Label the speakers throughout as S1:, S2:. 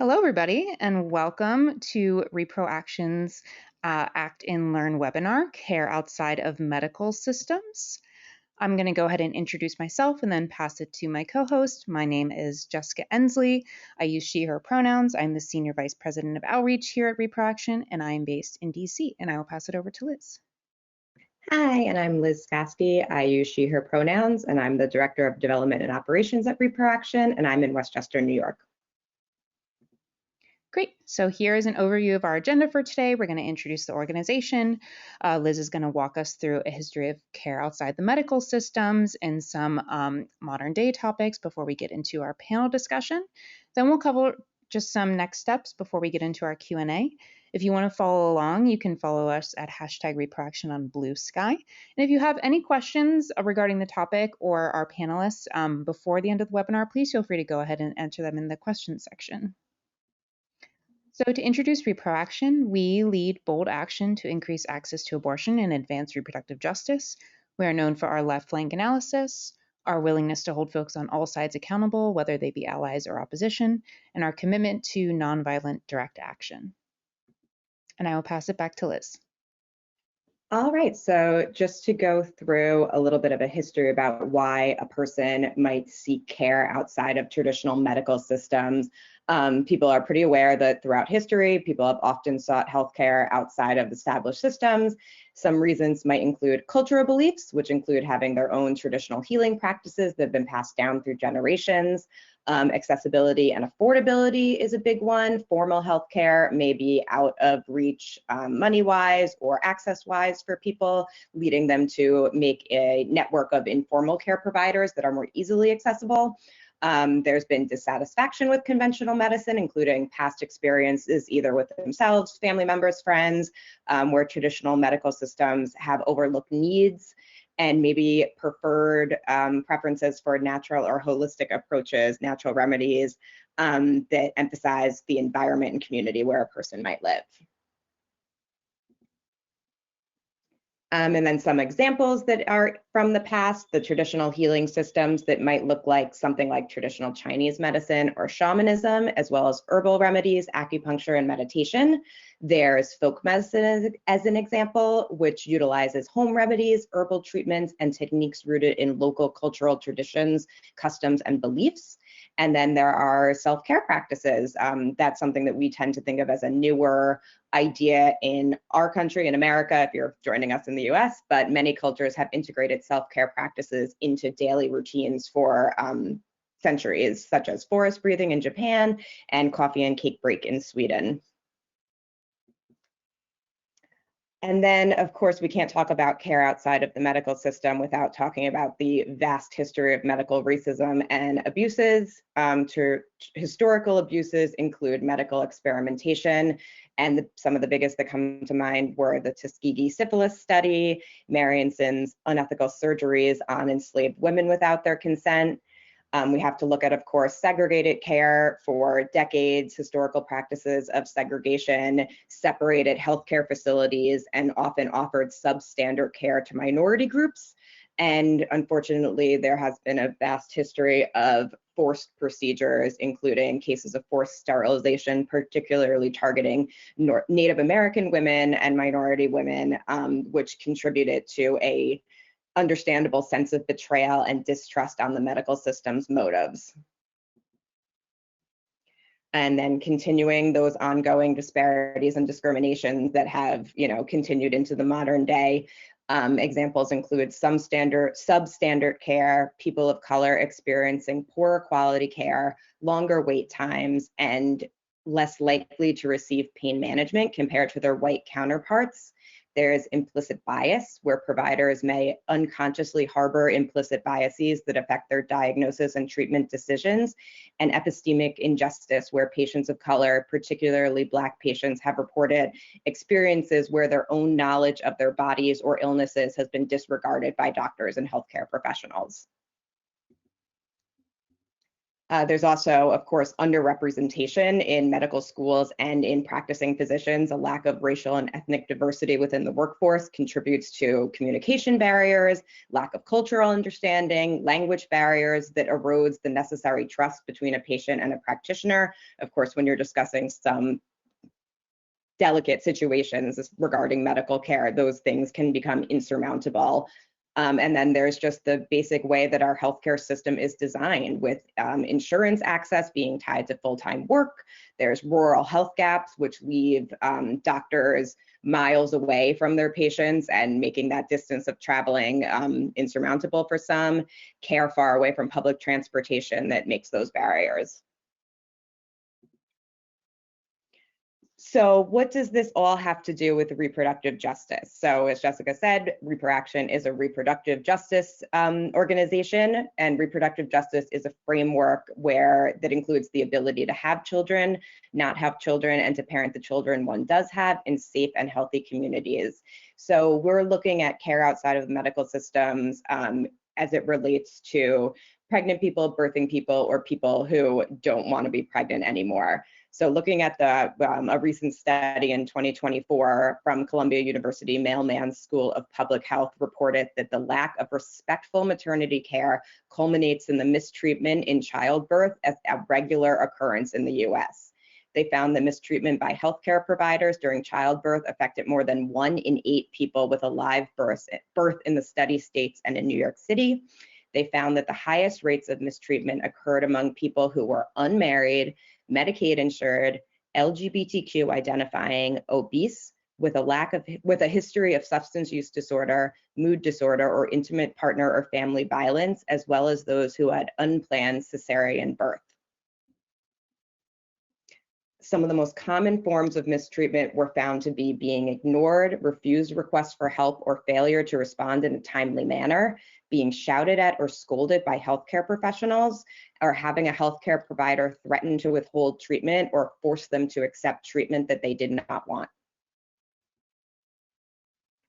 S1: Hello, everybody, and welcome to ReproAction's Act and Learn webinar, Care Outside of Medical Systems. I'm going to go ahead and introduce myself and then pass it to my co-host. My name is Jessica Ensley. I use she, her pronouns. I'm the Senior Vice President of Outreach here at ReproAction, and I am based in DC, and I will pass it over to Liz.
S2: Hi, and I'm Liz Skosky. I use she, her pronouns, and I'm the Director of Development and Operations at ReproAction, and I'm in Westchester, New York.
S1: Great. So here is an overview of our agenda for today. We're going to introduce the organization. Liz is going to walk us through a history of care outside the medical systems and some modern day topics before we get into our panel discussion. Then we'll cover just some next steps before we get into our Q&A. If you want to follow along, you can follow us at #ReproAction on Blue Sky. And if you have any questions regarding the topic or our panelists before the end of the webinar, please feel free to go ahead and enter them in the questions section. So to introduce ReproAction, we lead bold action to increase access to abortion and advance reproductive justice. We are known for our left flank analysis, our willingness to hold folks on all sides accountable, whether they be allies or opposition, and our commitment to nonviolent direct action. And I will pass it back to Liz.
S2: All right, so just to go through a little bit of a history about why a person might seek care outside of traditional medical systems. People are pretty aware that throughout history, people have often sought healthcare outside of established systems. Some reasons might include cultural beliefs, which include having their own traditional healing practices that have been passed down through generations. Accessibility and affordability is a big one. Formal healthcare may be out of reach money-wise or access-wise for people, leading them to make a network of informal care providers that are more easily accessible. There's been dissatisfaction with conventional medicine, including past experiences either with themselves, family members, friends, where traditional medical systems have overlooked needs and maybe preferred preferences for natural or holistic approaches, natural remedies that emphasize the environment and community where a person might live. And then some examples that are from the past, the traditional healing systems that might look like something like traditional Chinese medicine or shamanism, as well as herbal remedies, acupuncture, and meditation. There's folk medicine as an example, which utilizes home remedies, herbal treatments, and techniques rooted in local cultural traditions, customs, and beliefs. And then there are self-care practices. That's something that we tend to think of as a newer idea in our country, in America, if you're joining us in the US, but many cultures have integrated self-care practices into daily routines for centuries, such as forest breathing in Japan and coffee and cake break in Sweden. And then, of course, we can't talk about care outside of the medical system without talking about the vast history of medical racism and abuses. Historical abuses include medical experimentation, and some of the biggest that come to mind were the Tuskegee syphilis study, Marianson's unethical surgeries on enslaved women without their consent. We have to look at, of course, segregated care. For decades, historical practices of segregation separated healthcare facilities and often offered substandard care to minority groups. And unfortunately, there has been a vast history of forced procedures, including cases of forced sterilization, particularly targeting Native American women and minority women, which contributed to a understandable sense of betrayal and distrust on the medical system's motives. And then continuing those ongoing disparities and discriminations that have, continued into the modern day. Examples include substandard care, people of color experiencing poorer quality care, longer wait times, and less likely to receive pain management compared to their white counterparts. There's implicit bias, where providers may unconsciously harbor implicit biases that affect their diagnosis and treatment decisions, and epistemic injustice, where patients of color, particularly Black patients, have reported experiences where their own knowledge of their bodies or illnesses has been disregarded by doctors and healthcare professionals. There's also, of course, underrepresentation in medical schools and in practicing physicians. A lack of racial and ethnic diversity within the workforce contributes to communication barriers, lack of cultural understanding, language barriers that erodes the necessary trust between a patient and a practitioner. Of course, when you're discussing some delicate situations regarding medical care, those things can become insurmountable. And then there's just the basic way that our healthcare system is designed, with insurance access being tied to full-time work. There's rural health gaps, which leave doctors miles away from their patients and making that distance of traveling insurmountable for some. Care far away from public transportation that makes those barriers. So what does this all have to do with reproductive justice? So as Jessica said, Reproaction is a reproductive justice organization, and reproductive justice is a framework that includes the ability to have children, not have children, and to parent the children one does have in safe and healthy communities. So we're looking at care outside of the medical systems as it relates to pregnant people, birthing people, or people who don't want to be pregnant anymore. So looking at a recent study in 2024 from Columbia University Mailman School of Public Health reported that the lack of respectful maternity care culminates in the mistreatment in childbirth as a regular occurrence in the US. They found that mistreatment by healthcare providers during childbirth affected more than 1 in 8 people with a live birth in the study states and in New York City. They found that the highest rates of mistreatment occurred among people who were unmarried, Medicaid insured, LGBTQ identifying, obese, with a history of substance use disorder, mood disorder, or intimate partner or family violence, as well as those who had unplanned cesarean birth. Some of the most common forms of mistreatment were found to be being ignored, refused requests for help, or failure to respond in a timely manner, being shouted at or scolded by healthcare professionals, or having a healthcare provider threaten to withhold treatment or force them to accept treatment that they did not want.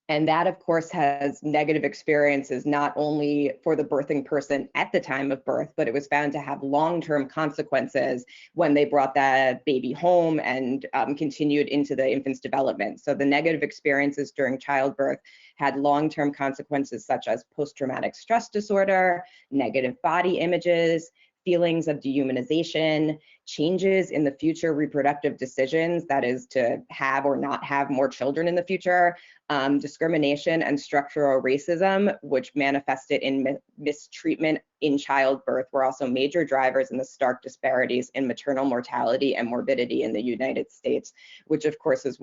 S2: And that, of course, has negative experiences, not only for the birthing person at the time of birth, but it was found to have long-term consequences when they brought that baby home and continued into the infant's development. So the negative experiences during childbirth had long-term consequences such as post-traumatic stress disorder, negative body images, feelings of dehumanization, changes in the future reproductive decisions, that is to have or not have more children in the future, discrimination and structural racism, which manifested in mistreatment in childbirth, were also major drivers in the stark disparities in maternal mortality and morbidity in the United States, which of course is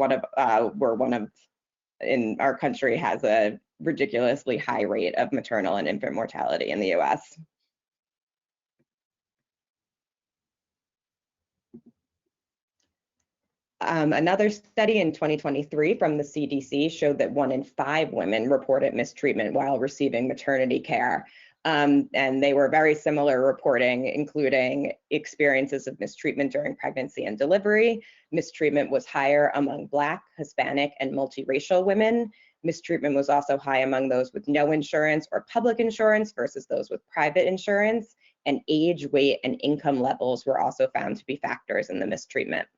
S2: in our country has a ridiculously high rate of maternal and infant mortality in the US. Another study in 2023 from the CDC showed that 1 in 5 women reported mistreatment while receiving maternity care. And they were very similar reporting, including experiences of mistreatment during pregnancy and delivery. Mistreatment was higher among Black, Hispanic, and multiracial women. Mistreatment was also high among those with no insurance or public insurance versus those with private insurance. And age, weight, and income levels were also found to be factors in the mistreatment.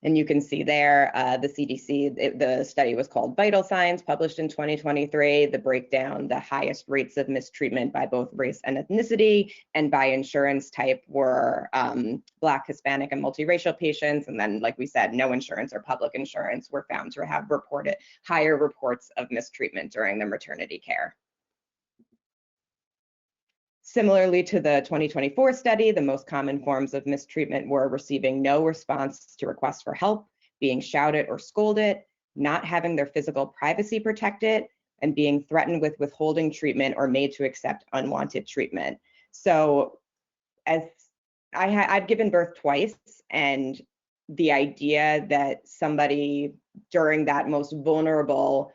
S2: And you can see there, the CDC, the study was called Vital Signs, published in 2023, the breakdown, the highest rates of mistreatment by both race and ethnicity and by insurance type were Black, Hispanic, and multiracial patients. And then, like we said, no insurance or public insurance were found to have reported higher reports of mistreatment during their maternity care. Similarly to the 2024 study, the most common forms of mistreatment were receiving no response to requests for help, being shouted or scolded, not having their physical privacy protected, and being threatened with withholding treatment or made to accept unwanted treatment. So as I've given birth twice, and the idea that somebody during that most vulnerable,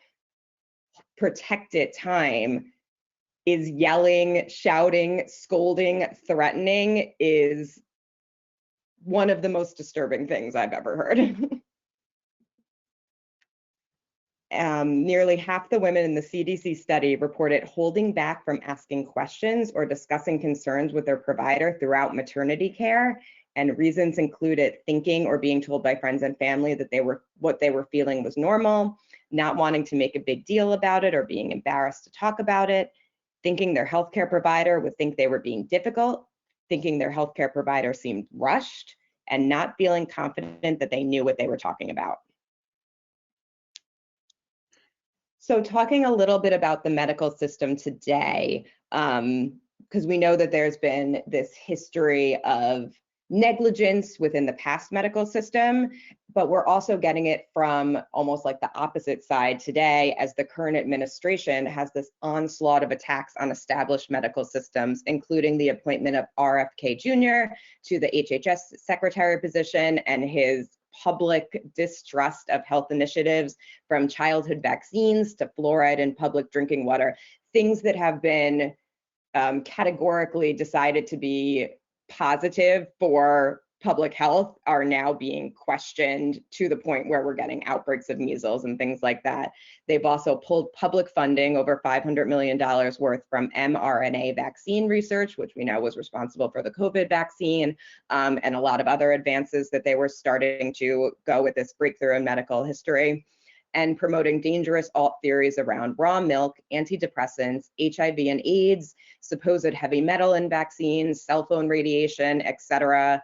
S2: protected time is yelling, shouting, scolding, threatening is one of the most disturbing things I've ever heard. Nearly half the women in the CDC study reported holding back from asking questions or discussing concerns with their provider throughout maternity care. And reasons included thinking or being told by friends and family that what they were feeling was normal, not wanting to make a big deal about it or being embarrassed to talk about it, thinking their healthcare provider would think they were being difficult, thinking their healthcare provider seemed rushed, and not feeling confident that they knew what they were talking about. So talking a little bit about the medical system today, because we know that there's been this history of negligence within the past medical system, but we're also getting it from almost like the opposite side today, as the current administration has this onslaught of attacks on established medical systems, including the appointment of RFK Jr. to the HHS secretary position and his public distrust of health initiatives, from childhood vaccines to fluoride in public drinking water, things that have been categorically decided to be positive for public health are now being questioned to the point where we're getting outbreaks of measles and things like that. They've also pulled public funding, over $500 million worth, from mRNA vaccine research, which we know was responsible for the COVID vaccine, and a lot of other advances that they were starting to go with this breakthrough in medical history, and promoting dangerous alt theories around raw milk, antidepressants, HIV and AIDS, supposed heavy metal in vaccines, cell phone radiation, etc.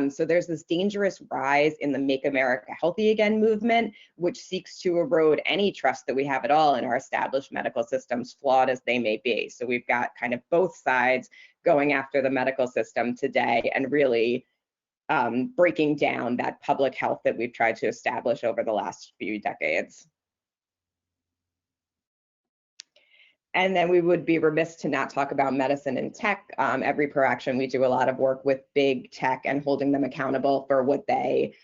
S2: So there's this dangerous rise in the Make America Healthy Again movement, which seeks to erode any trust that we have at all in our established medical systems, flawed as they may be. So we've got kind of both sides going after the medical system today and really breaking down that public health that we've tried to establish over the last few decades. And then we would be remiss to not talk about medicine and tech. Every ProAction, we do a lot of work with big tech and holding them accountable for what they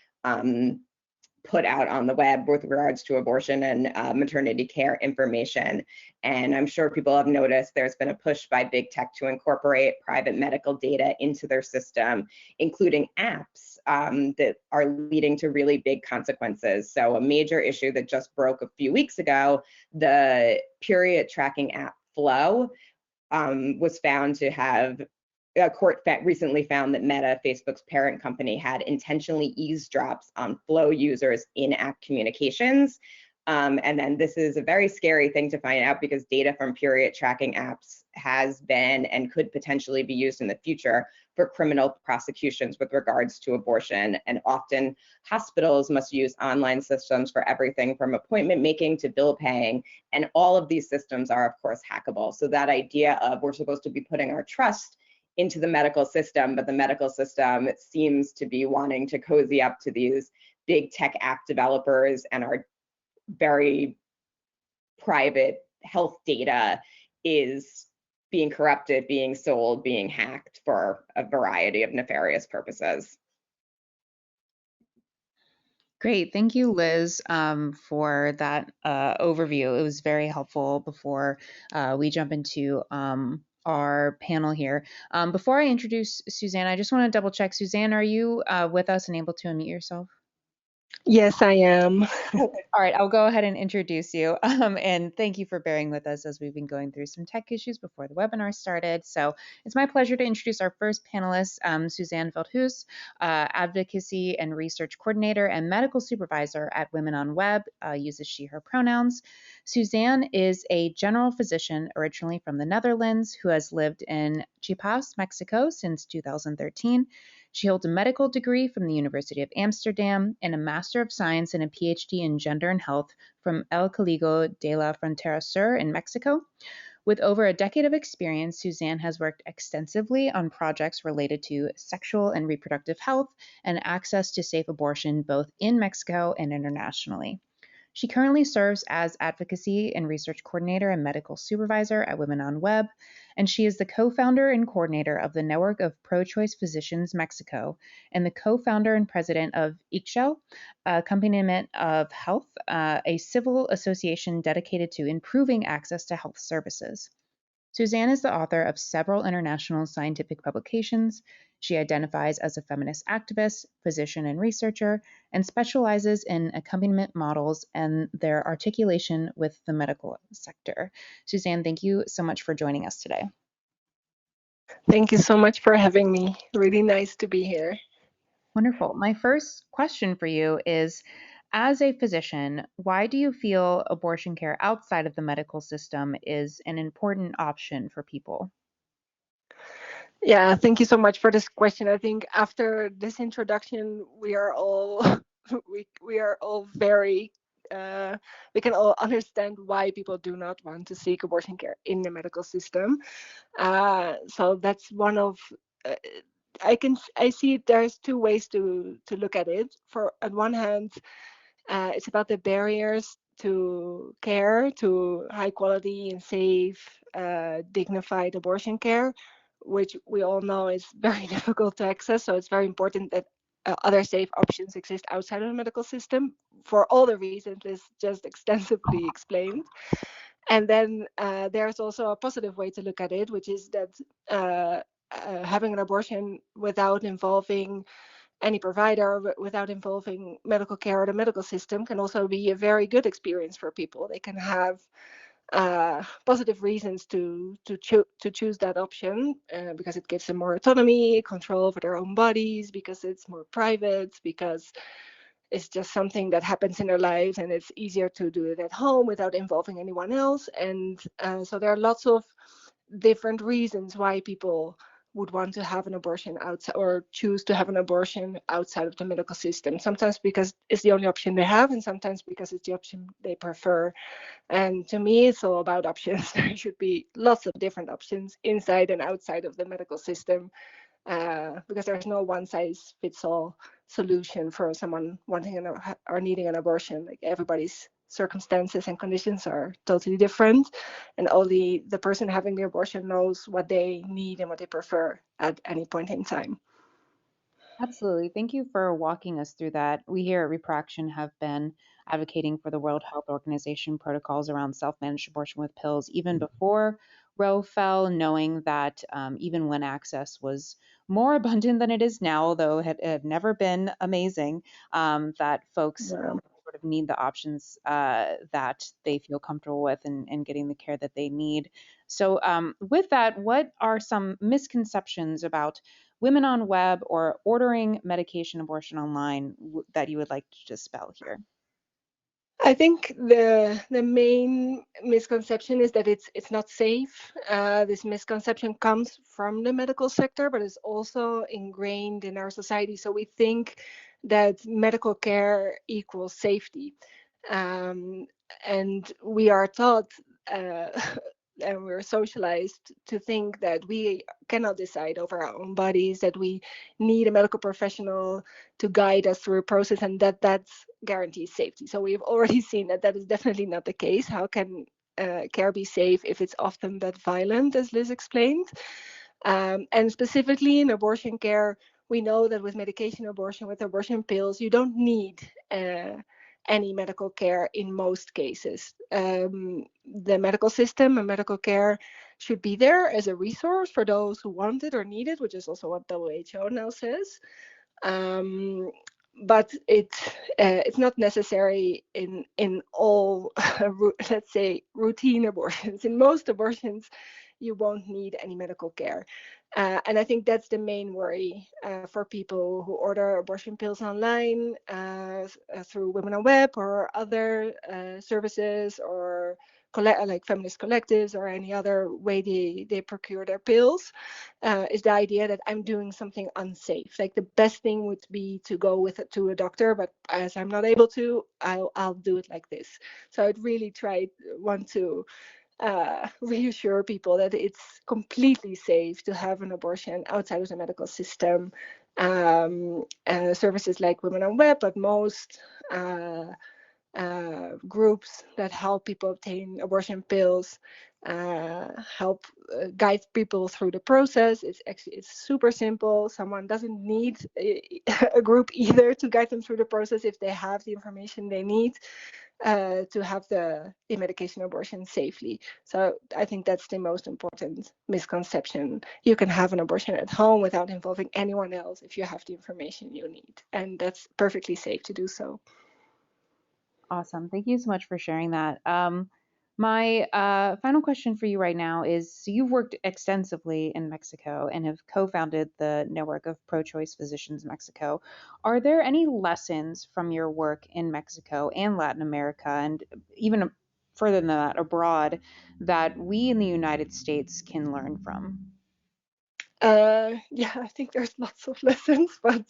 S2: put out on the web with regards to abortion and maternity care information. And I'm sure people have noticed there's been a push by big tech to incorporate private medical data into their system, including apps that are leading to really big consequences. So a major issue that just broke a few weeks ago, the period tracking app Flow was found to have, a court recently found that Meta, Facebook's parent company, had intentionally eavesdrops on Flow users' in-app communications. And then this is a very scary thing to find out, because data from period tracking apps has been and could potentially be used in the future for criminal prosecutions with regards to abortion. And often hospitals must use online systems for everything from appointment making to bill paying. And all of these systems are, of course, hackable. So that idea of we're supposed to be putting our trust into the medical system, but the medical system seems to be wanting to cozy up to these big tech app developers, and our very private health data is being corrupted, being sold, being hacked for a variety of nefarious purposes.
S1: Great. Thank you, Liz, for that overview. It was very helpful before we jump into our panel here. Before I introduce Suzanne, I just want to double check. Suzanne, are you with us and able to unmute yourself?
S3: Yes, I am.
S1: Okay. All right, I'll go ahead and introduce you. And thank you for bearing with us as we've been going through some tech issues before the webinar started. So it's my pleasure to introduce our first panelist, Suzanne Veldhuis, Advocacy and Research Coordinator and Medical Supervisor at Women on Web, uses she, her pronouns. Suzanne is a general physician originally from the Netherlands who has lived in Chiapas, Mexico since 2013. She holds a medical degree from the University of Amsterdam and a Master of Science and a PhD in Gender and Health from El Colegio de la Frontera Sur in Mexico. With over a decade of experience, Suzanne has worked extensively on projects related to sexual and reproductive health and access to safe abortion both in Mexico and internationally. She currently serves as Advocacy and Research Coordinator and Medical Supervisor at Women on Web, and she is the co-founder and coordinator of the Network of Pro-Choice Physicians Mexico and the co-founder and president of ICHEL, Accompaniment of Health, a civil association dedicated to improving access to health services. Suzanne is the author of several international scientific publications, She identifies as a feminist activist, physician, and researcher, and specializes in accompaniment models and their articulation with the medical sector. Suzanne, thank you so much for joining us today.
S3: Thank you so much for having me. Really nice to be here.
S1: Wonderful. My first question for you is, as a physician, why do you feel abortion care outside of the medical system is an important option for people?
S3: Yeah, thank you so much for this question. I think after this introduction, we are all we are all very we can all understand why people do not want to seek abortion care in the medical system. So that's one of uh, I see there's two ways to look at it. For on one hand, it's about the barriers to care, to high quality and safe, dignified abortion care, which we all know is very difficult to access. So it's very important that other safe options exist outside of the medical system for all the reasons Liz just extensively explained. And then there's also a positive way to look at it, which is that having an abortion without involving any provider, without involving medical care or the medical system, can also be a very good experience for people. They can have positive reasons to choose that option because it gives them more autonomy, control over their own bodies, because it's more private, because it's just something that happens in their lives and it's easier to do it at home without involving anyone else. And so there are lots of different reasons why people would want to have an abortion outside or choose to have an abortion outside of the medical system. Sometimes because it's the only option they have, and sometimes because it's the option they prefer. And to me, it's all about options. There should be lots of different options inside and outside of the medical system, because there's no one size fits all solution for someone wanting or needing an abortion. Like, everybody's circumstances and conditions are totally different, and only the person having the abortion knows what they need and what they prefer at any point in time.
S1: Absolutely. Thank you for walking us through that. We here at Reproaction have been advocating for the World Health Organization protocols around self managed abortion with pills even before Roe fell, knowing that even when access was more abundant than it is now, although it had never been amazing, that folks
S3: Yeah.
S1: sort of need the options that they feel comfortable with and getting the care that they need. So, with that, what are some misconceptions about women on web or ordering medication abortion online that you would like to dispel here?
S3: I think the main misconception is that it's not safe. This misconception comes from the medical sector, but it's also ingrained in our society. So we think that medical care equals safety, um, and we are taught. Uh, and we're socialized to think that we cannot decide over our own bodies, that we need a medical professional to guide us through a process, and that's guarantees safety. So we've already seen that that is definitely not the case. How can care be safe if it's often that violent, as Liz explained? And specifically in abortion care, we know that with medication abortion, with abortion pills, you don't need any medical care in most cases. The medical system and medical care should be there as a resource for those who want it or need it, which is also what WHO now says. Um, but it's not necessary in all let's say routine abortions. In most abortions, you won't need any medical care, and I think that's the main worry for people who order abortion pills online through Women on Web or other services, or like feminist collectives, or any other way they procure their pills, is the idea that I'm doing something unsafe. Like, the best thing would be to go with it to a doctor, but as I'm not able to, I'll do it like this. So I'd really want to reassure people that it's completely safe to have an abortion outside of the medical system. Services like Women on Web, but most groups that help people obtain abortion pills help guide people through the process. It's super simple. Someone doesn't need a group either to guide them through the process if they have the information they need. to have the medication abortion safely. So I think that's the most important misconception. You can have an abortion at home without involving anyone else if you have the information you need, and that's perfectly safe to do so.
S1: Awesome. Thank you so much for sharing that. My final question for you right now is, so you've worked extensively in Mexico and have co-founded the network of pro-choice physicians in Mexico. Are there any lessons from your work in Mexico and Latin America, and even further than that, abroad, that we in the United States can learn from?
S3: Yeah, I think there's lots of lessons, but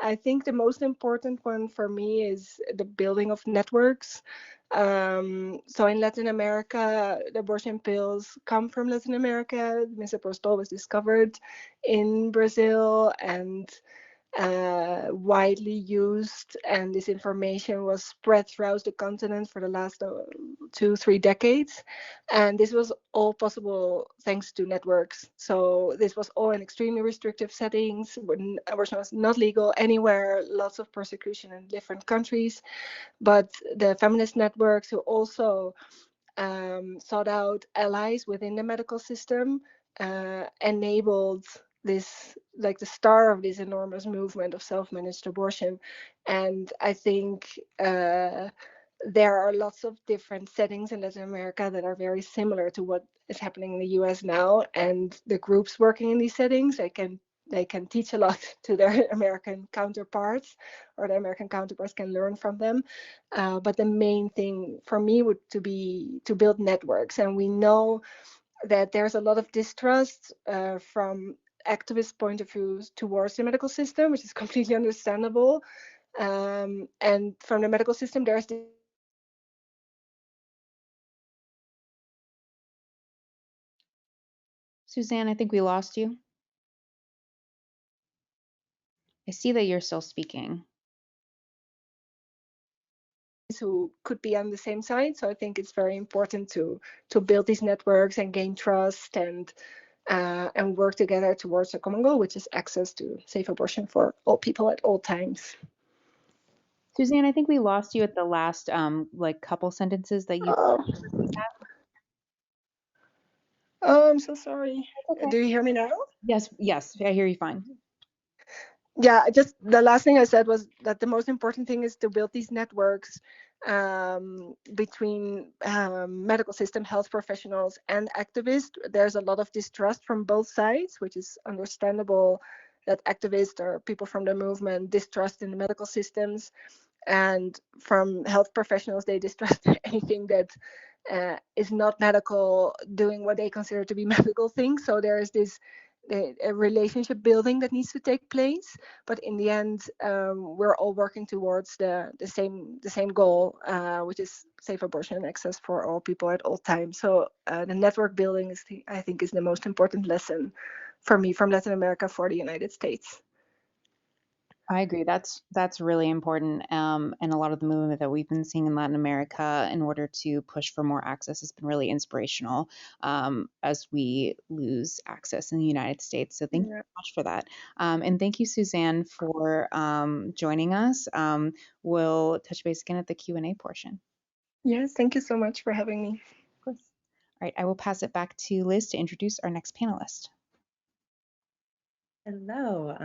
S3: I think the most important one for me is the building of networks. So in Latin America, the abortion pills come from Latin America. Misoprostol was discovered in Brazil and widely used, and this information was spread throughout the continent for the last 2-3 decades. And this was all possible thanks to networks. So this was all in extremely restrictive settings when abortion was not legal anywhere, lots of persecution in different countries. But the feminist networks who also sought out allies within the medical system enabled this, like the star of this enormous movement of self-managed abortion. And I think there are lots of different settings in Latin America that are very similar to what is happening in the US now, and the groups working in these settings, they can teach a lot to their American counterparts, or the American counterparts can learn from them. But the main thing for me would to be to build networks. And we know that there's a lot of distrust from activist point of views towards the medical system, which is completely understandable. And from the medical system, there's this
S1: Suzanne, I think we lost you. I see that you're still speaking.
S3: who could be on the same side. So I think it's very important to build these networks and gain trust and work together towards a common goal, which is access to safe abortion for all people at all times.
S1: Suzanne, I think we lost you at the last like couple sentences that you.
S3: Oh, oh, I'm so sorry.
S1: Okay.
S3: Do you hear me now?
S1: Yes, yes, I hear you fine.
S3: Yeah, just the last thing I said was that the most important thing is to build these networks between medical system, health professionals, and activists. There's a lot of distrust from both sides, which is understandable, that activists or people from the movement distrust in the medical systems, and from health professionals, they distrust anything that is not medical, doing what they consider to be medical things. So there is this a relationship building that needs to take place, but in the end, we're all working towards the same goal, which is safe abortion and access for all people at all times. So the network building is, I think, is the most important lesson for me from Latin America for the United States.
S1: I agree. That's really important. And a lot of the movement that we've been seeing in Latin America in order to push for more access has been really inspirational as we lose access in the United States. So thank you
S3: Yeah.
S1: so much for that. And thank you, Suzanne, for joining us. We'll touch base again at the Q&A portion.
S3: Yes, thank you so much for having me.
S1: Of course. All right, I will pass it back to Liz to introduce our next panelist.
S2: Hello.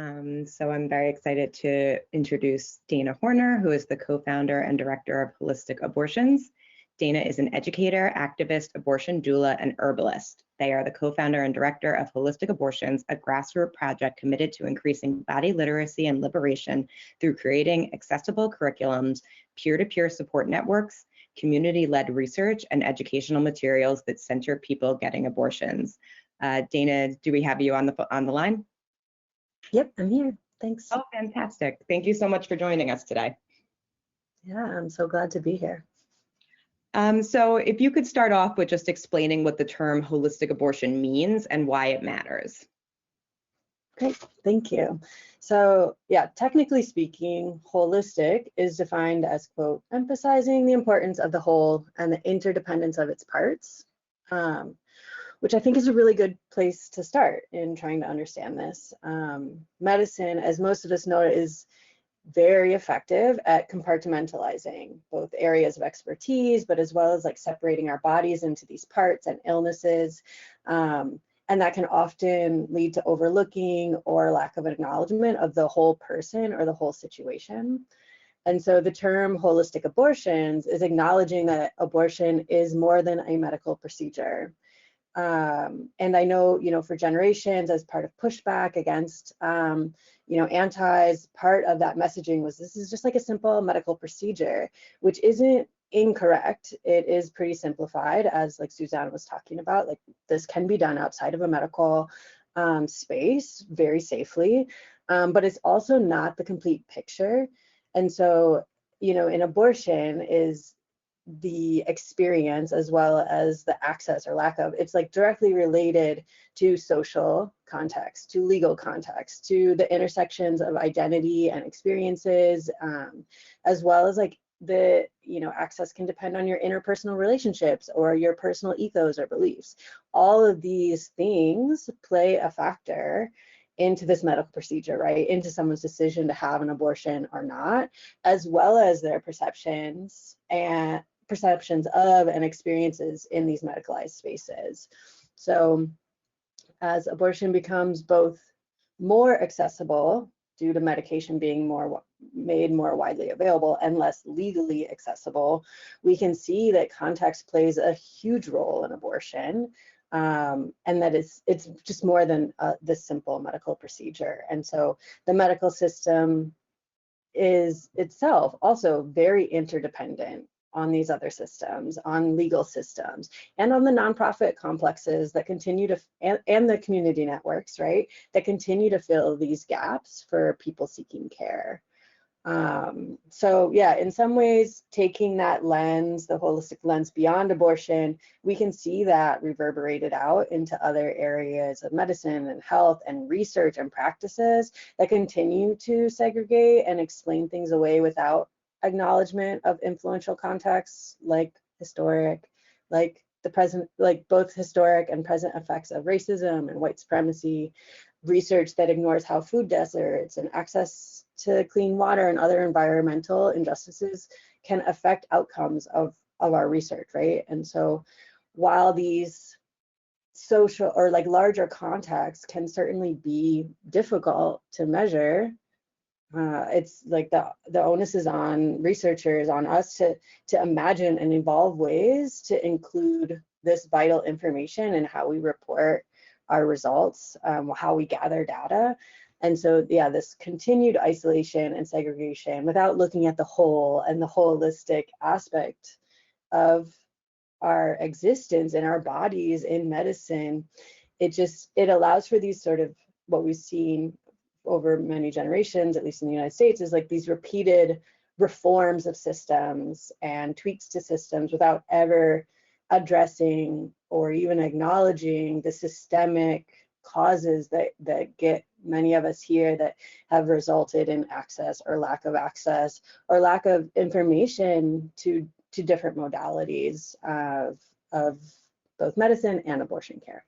S2: So I'm very excited to introduce Dana Horner, who is the co-founder and director of Holistic Abortions. Dana is an educator, activist, abortion doula, and herbalist. They are the co-founder and director of Holistic Abortions, a grassroots project committed to increasing body literacy and liberation through creating accessible curriculums, peer-to-peer support networks, community-led research, and educational materials that center people getting abortions. Dana, do we have you on the line?
S4: Yep, I'm here. Thanks.
S2: Oh, fantastic. Thank you so much for joining us today.
S4: Yeah, I'm so glad to be here.
S2: So if you could start off with just explaining what the term holistic abortion means and why it matters.
S4: Great, thank you. So yeah, technically speaking, holistic is defined as, quote, emphasizing the importance of the whole and the interdependence of its parts, which I think is a really good place to start in trying to understand this. Medicine, as most of us know, is very effective at compartmentalizing both areas of expertise, but as well as like separating our bodies into these parts and illnesses. And that can often lead to overlooking or lack of an acknowledgement of the whole person or the whole situation. And so the term holistic abortions is acknowledging that abortion is more than a medical procedure. And I know, for generations as part of pushback against, antis, part of that messaging was this is just like a simple medical procedure, which isn't incorrect. It is pretty simplified, as like Suzanne was talking about. Like this can be done outside of a medical space very safely, but it's also not the complete picture. And so, an abortion is the experience as well as the access or lack of, it's like directly related to social context, to legal context, to the intersections of identity and experiences, as well as like the, access can depend on your interpersonal relationships or your personal ethos or beliefs. All of these things play a factor into this medical procedure, right? Into someone's decision to have an abortion or not, as well as their perceptions of and experiences in these medicalized spaces. So as abortion becomes both more accessible due to medication being made more widely available and less legally accessible, we can see that context plays a huge role in abortion, and that it's just more than this simple medical procedure. And so the medical system is itself also very interdependent on these other systems, on legal systems, and on the nonprofit complexes that continue to, and the community networks, right, that continue to fill these gaps for people seeking care. So yeah, in some ways, taking that lens, the holistic lens beyond abortion, we can see that reverberated out into other areas of medicine and health and research and practices that continue to segregate and explain things away without acknowledgement of influential contexts like historic, like the present, like both historic and present effects of racism and white supremacy, research that ignores how food deserts and access to clean water and other environmental injustices can affect outcomes of our research, right? And so while these social or like larger contexts can certainly be difficult to measure, it's like the onus is on researchers, on us to imagine and evolve ways to include this vital information in how we report our results, how we gather data. And so, yeah, this continued isolation and segregation without looking at the whole and the holistic aspect of our existence in our bodies in medicine, it allows for these sort of what we've seen over many generations, at least in the United States, is like these repeated reforms of systems and tweaks to systems without ever addressing or even acknowledging the systemic causes that get many of us here that have resulted in access or lack of information to different modalities of both medicine and abortion care.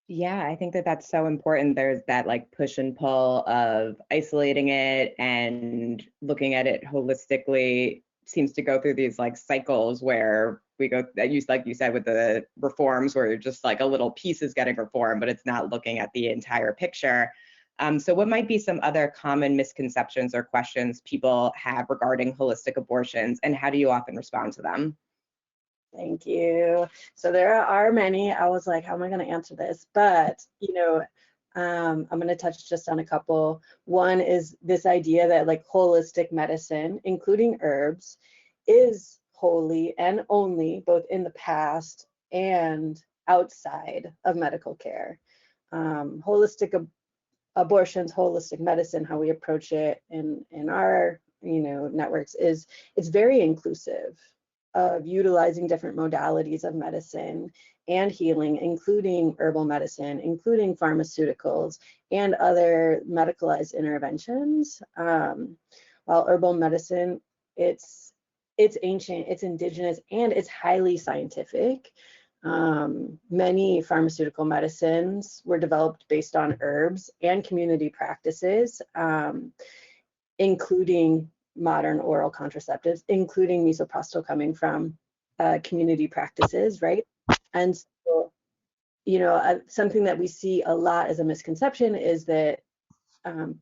S2: Yeah, I think that that's so important. There's that like push and pull of isolating it and looking at it holistically seems to go through these like cycles where we go, like you said, with the reforms where just like a little piece is getting reformed, but it's not looking at the entire picture. So what might be some other common misconceptions or questions people have regarding holistic abortions, and how do you often respond to them?
S4: Thank you. So there are many. I was like, how am I going to answer this? But, I'm going to touch just on a couple. One is this idea that like holistic medicine, including herbs, is wholly and only both in the past and outside of medical care. Holistic abortions, holistic medicine, how we approach it in our networks it's very inclusive of utilizing different modalities of medicine and healing, including herbal medicine, including pharmaceuticals and other medicalized interventions. While herbal medicine, it's ancient, it's indigenous, and it's highly scientific. Many pharmaceutical medicines were developed based on herbs and community practices, including modern oral contraceptives, including misoprostol coming from community practices, right? And so, you know, something that we see a lot as a misconception is that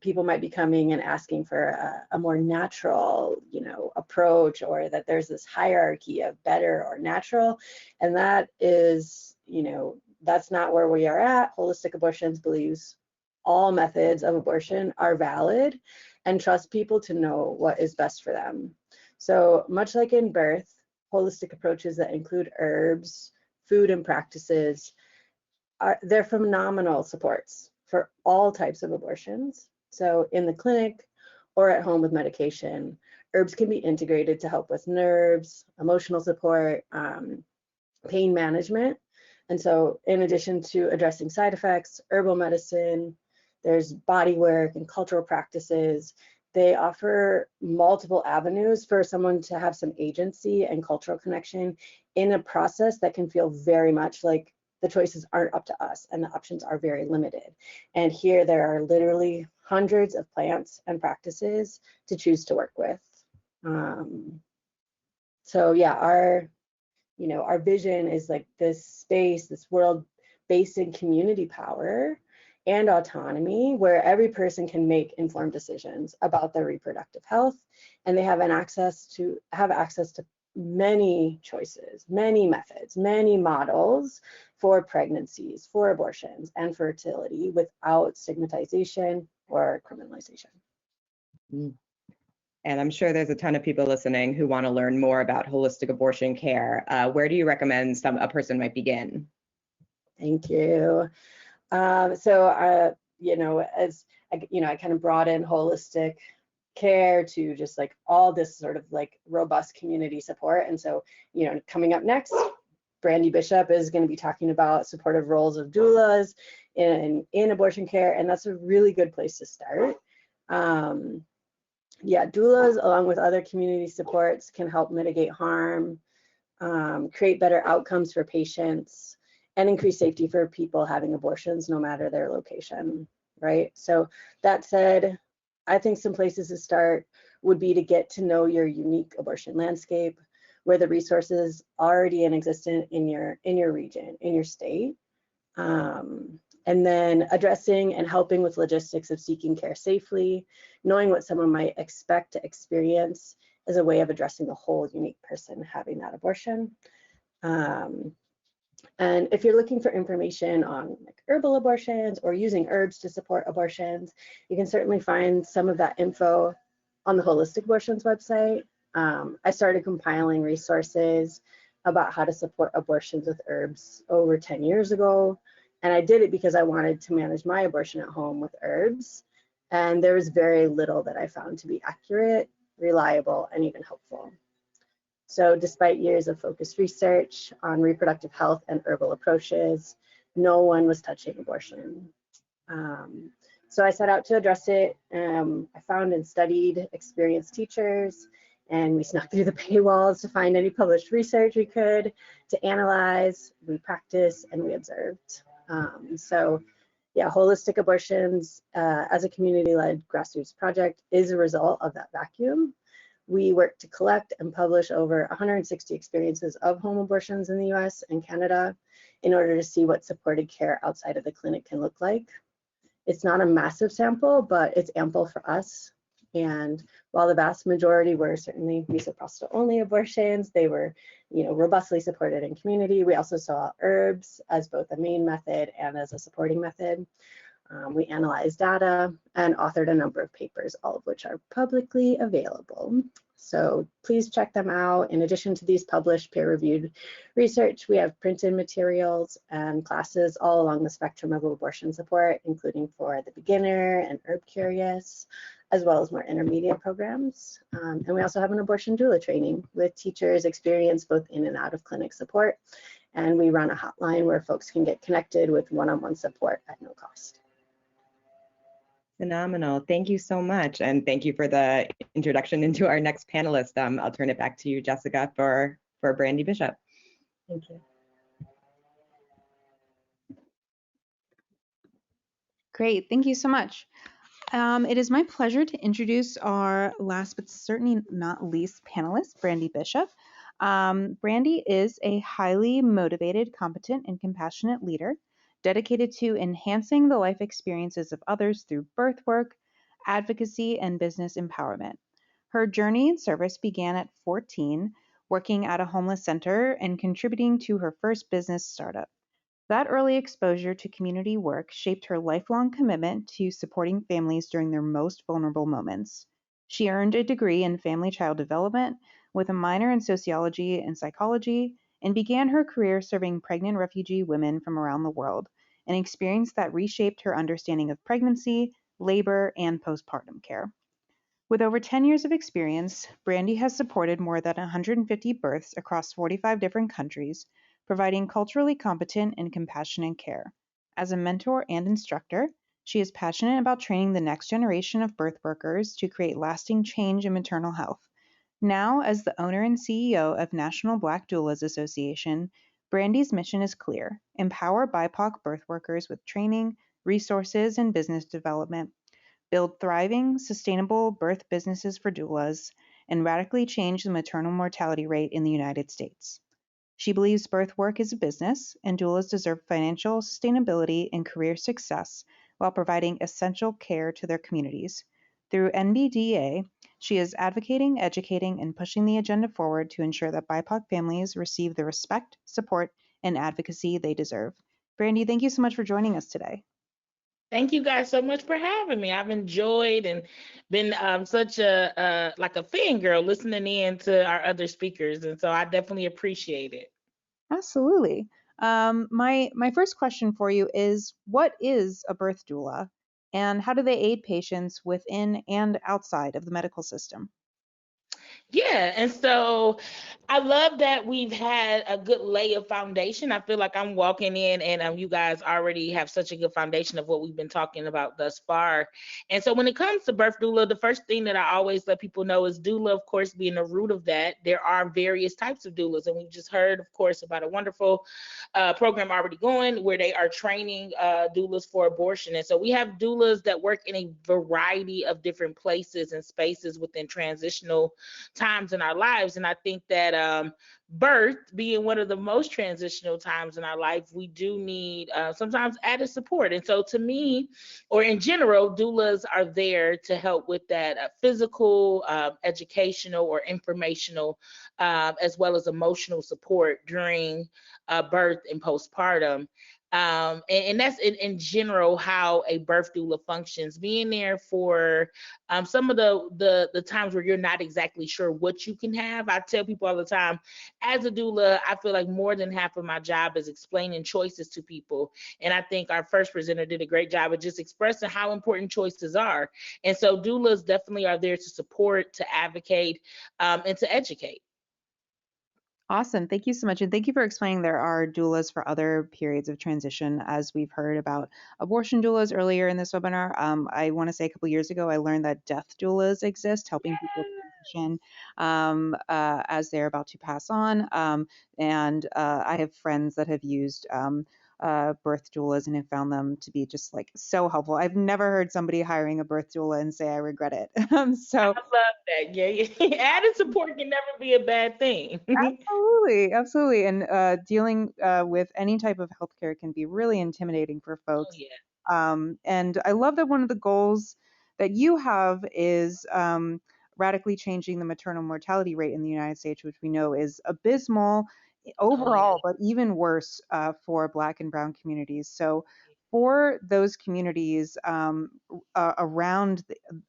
S4: people might be coming and asking for a more natural, you know, approach, or that there's this hierarchy of better or natural. And that is, you know, that's not where we are at. Holistic Abortions believes all methods of abortion are valid and trust people to know what is best for them. So much like in birth, holistic approaches that include herbs, food, and practices, they're phenomenal supports for all types of abortions. So in the clinic or at home with medication, herbs can be integrated to help with nerves, emotional support, pain management. And so in addition to addressing side effects, herbal medicine, there's body work and cultural practices. They offer multiple avenues for someone to have some agency and cultural connection in a process that can feel very much like the choices aren't up to us and the options are very limited. And here there are literally hundreds of plants and practices to choose to work with. So yeah, our vision is like this space, this world based in community power and autonomy, where every person can make informed decisions about their reproductive health, and they have access to many choices, many methods, many models for pregnancies, for abortions, and fertility without stigmatization or criminalization.
S2: And I'm sure there's a ton of people listening who want to learn more about holistic abortion care. Where do you recommend a person might begin?
S4: Thank you. You know, as I kind of brought in holistic care to just like all this sort of like robust community support. And so, you know, coming up next, Brandy Bishop is going to be talking about supportive roles of doulas in abortion care, and that's a really good place to start. Yeah, doulas, along with other community supports, can help mitigate harm, create better outcomes for patients, and increase safety for people having abortions, no matter their location, right? So that said, I think some places to start would be to get to know your unique abortion landscape, where the resources already in existence in your region, in your state, and then addressing and helping with logistics of seeking care safely, knowing what someone might expect to experience as a way of addressing the whole unique person having that abortion. And if you're looking for information on like herbal abortions or using herbs to support abortions, you can certainly find some of that info on the Holistic Abortions website. I started compiling resources about how to support abortions with herbs over 10 years ago. And I did it because I wanted to manage my abortion at home with herbs. And there was very little that I found to be accurate, reliable, and even helpful. So despite years of focused research on reproductive health and herbal approaches, no one was touching abortion. So I set out to address it. I found and studied experienced teachers, and we snuck through the paywalls to find any published research we could to analyze, we practiced, and we observed. So yeah, Holistic Abortions as a community-led grassroots project is a result of that vacuum. We work to collect and publish over 160 experiences of home abortions in the US and Canada in order to see what supported care outside of the clinic can look like. It's not a massive sample, but it's ample for us. And while the vast majority were certainly misoprostol only abortions, they were, you know, robustly supported in community. We also saw herbs as both a main method and as a supporting method. We analyzed data and authored a number of papers, all of which are publicly available. So please check them out. In addition to these published peer-reviewed research, we have printed materials and classes all along the spectrum of abortion support, including for the beginner and herb curious, as well as more intermediate programs. And we also have an abortion doula training with teachers experienced both in and out of clinic support. And we run a hotline where folks can get connected with one-on-one support at no cost.
S2: Phenomenal. Thank you so much. And thank you for the introduction into our next panelist. I'll turn it back to you, Jessica, for Brandy Bishop.
S4: Thank you.
S1: Great, thank you so much. It is my pleasure to introduce our last but certainly not least panelist, Brandy Bishop. Brandy is a highly motivated, competent, and compassionate leader dedicated to enhancing the life experiences of others through birth work, advocacy, and business empowerment. Her journey in service began at 14, working at a homeless center and contributing to her first business startup. That early exposure to community work shaped her lifelong commitment to supporting families during their most vulnerable moments. She earned a degree in family child development with a minor in sociology and psychology and began her career serving pregnant refugee women from around the world, an experience that reshaped her understanding of pregnancy, labor, and postpartum care. With over 10 years of experience, Brandy has supported more than 150 births across 45 different countries, providing culturally competent and compassionate care. As a mentor and instructor, she is passionate about training the next generation of birth workers to create lasting change in maternal health. Now, as the owner and CEO of National Black Doulas Association, Brandy's mission is clear: empower BIPOC birth workers with training, resources, and business development, build thriving, sustainable birth businesses for doulas, and radically change the maternal mortality rate in the United States. She believes birth work is a business, and doulas deserve financial sustainability and career success while providing essential care to their communities. Through NBDA, she is advocating, educating, and pushing the agenda forward to ensure that BIPOC families receive the respect, support, and advocacy they deserve. Brandy, thank you so much for joining us today.
S5: Thank you guys so much for having me. I've enjoyed and been such a like a fangirl listening in to our other speakers, and so I definitely appreciate it.
S1: Absolutely. My first question for you is, what is a birth doula, and how do they aid patients within and outside of the medical system?
S5: Yeah, and so I love that we've had a good lay of foundation. I feel like I'm walking in and you guys already have such a good foundation of what we've been talking about thus far. And so when it comes to birth doula, the first thing that I always let people know is doula, of course, being the root of that. There are various types of doulas, and we've just heard, of course, about a wonderful program already going where they are training doulas for abortion. And so we have doulas that work in a variety of different places and spaces within transitional times in our lives. And I think that birth being one of the most transitional times in our life, we do need sometimes added support. And so to me, or in general, doulas are there to help with that physical, educational, or informational, as well as emotional support during birth and postpartum. And that's in general how a birth doula functions, being there for some of the times where you're not exactly sure what you can have. I tell people all the time, as a doula, I feel like more than half of my job is explaining choices to people. And I think our first presenter did a great job of just expressing how important choices are. And so doulas definitely are there to support, to advocate, and to educate.
S1: Awesome. Thank you so much. And thank you for explaining there are doulas for other periods of transition, as we've heard about abortion doulas earlier in this webinar. I want to say a couple years ago, I learned that death doulas exist, helping people transition as they're about to pass on. And I have friends that have used birth doulas and have found them to be just like so helpful. I've never heard somebody hiring a birth doula and say I regret it.
S5: I love that. Yeah. Added support can never be a bad thing.
S1: Absolutely, absolutely. And dealing with any type of healthcare can be really intimidating for
S5: Oh,
S1: folks.
S5: yeah.
S1: And I love that one of the goals that you have is radically changing the maternal mortality rate in the United States, which we know is abysmal
S5: Oh, yeah.
S1: overall, but even worse for Black and Brown communities. So for those communities around